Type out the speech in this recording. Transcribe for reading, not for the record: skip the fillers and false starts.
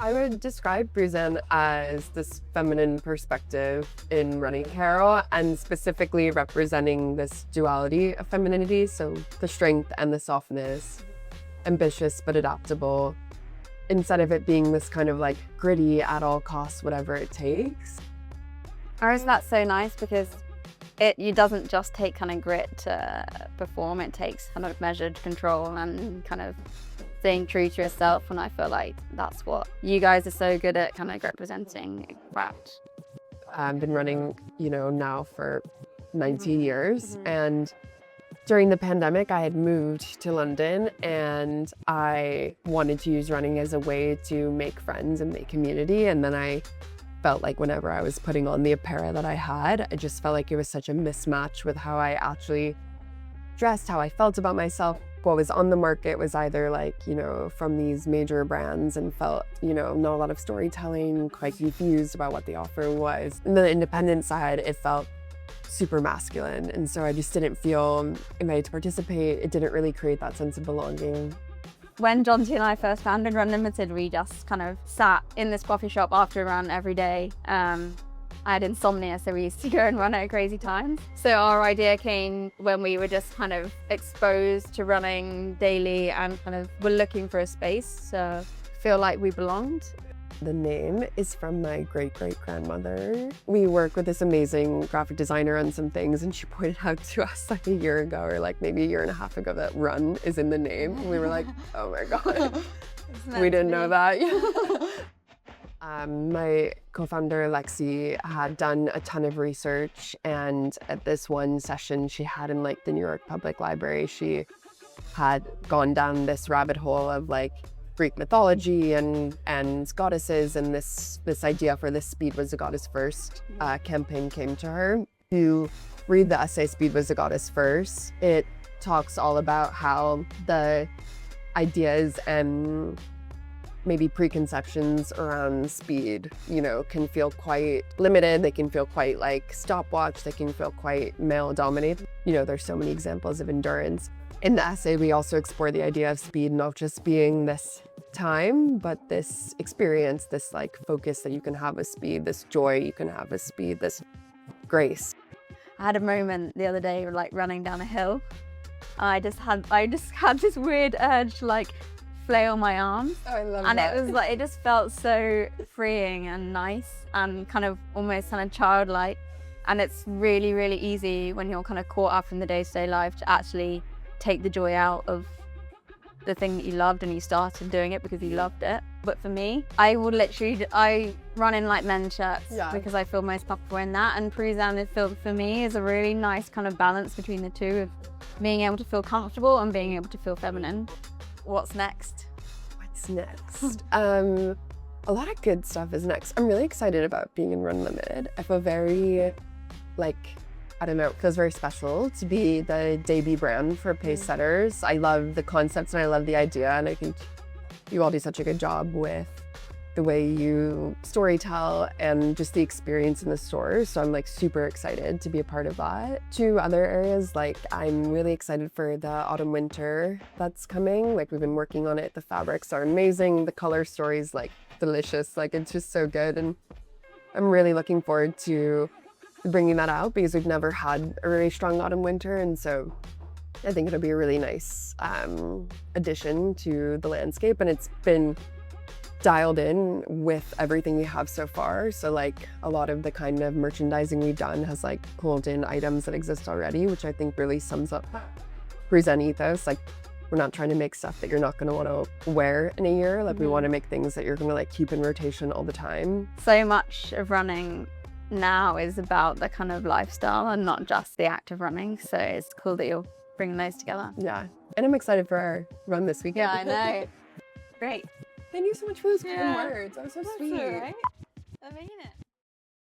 I would describe Pruzan as this feminine perspective in running apparel, and specifically representing this duality of femininity, so the strength and the softness, ambitious but adaptable, instead of it being this kind of like gritty at all costs, whatever it takes. Or isn't that so nice, because it doesn't just take kind of grit to perform, it takes kind of measured control and kind of staying true to yourself, and I feel like that's what you guys are so good at, kind of representing that. I've been running, now for 19 years, and during the pandemic I had moved to London, and I wanted to use running as a way to make friends and make community, and then I felt like whenever I was putting on the apparel that I had, I just felt like it was such a mismatch with how I actually dressed, how I felt about myself. What was on the market was either like, from these major brands, and felt, not a lot of storytelling, quite confused about what the offer was. And the independent side, it felt super masculine. And so I just didn't feel invited to participate. It didn't really create that sense of belonging. When Jonty and I first founded Run Limited, we just kind of sat in this coffee shop after a run every day. I had insomnia, so we used to go and run at crazy times. So our idea came when we were just kind of exposed to running daily and kind of were looking for a space to feel like we belonged. The name is from my great-great-grandmother. We work with this amazing graphic designer on some things, and she pointed out to us like a year ago, or like maybe a year and a half ago, that run is in the name. And we were like, oh my God, we didn't know that. My co-founder Lexi had done a ton of research, and at this one session she had in like the New York Public Library, she had gone down this rabbit hole of like Greek mythology and goddesses, and this idea for this Speed Was a Goddess First campaign came to her. To read the essay Speed Was a Goddess First, it talks all about how the ideas and maybe preconceptions around speed, can feel quite limited. They can feel quite like stopwatch. They can feel quite male dominated. There's so many examples of endurance. In the essay, we also explore the idea of speed not just being this time, but this experience, this like focus that you can have with speed, this joy you can have with speed, this grace. I had a moment the other day, like running down a hill. I just had this weird urge to like flail my arms. Oh, I love and that. It was like, it just felt so freeing and nice and kind of almost kind of childlike. And it's really, really easy when you're kind of caught up in the day-to-day life to actually take the joy out of the thing that you loved, and you started doing it because you loved it. But for me, I run in like men's shirts because I feel most comfortable in that. And Pruzan for me is a really nice kind of balance between the two, of being able to feel comfortable and being able to feel feminine. What's next? What's next? A lot of good stuff is next. I'm really excited about being in Run Limited. I feel very, it feels very special to be the debut brand for Pacersetters. I love the concepts and I love the idea, and I think you all do such a good job with the way you storytell and just the experience in the store. So I'm like super excited to be a part of that. Two other areas, I'm really excited for the autumn winter that's coming. We've been working on it. The fabrics are amazing. The color story's delicious. It's just so good. And I'm really looking forward to bringing that out because we've never had a really strong autumn winter. And so I think it'll be a really nice addition to the landscape. And it's been dialed in with everything we have so far. So a lot of the kind of merchandising we've done has pulled in items that exist already, which I think really sums up Pruzan ethos. We're not trying to make stuff that you're not going to want to wear in a year. We want to make things that you're going to keep in rotation all the time. So much of running now is about the kind of lifestyle and not just the act of running. So it's cool that you're bringing those together. Yeah. And I'm excited for our run this weekend. Yeah, I know. Great. Thank you so much for those kind words. That was so sweet. All right. I mean it.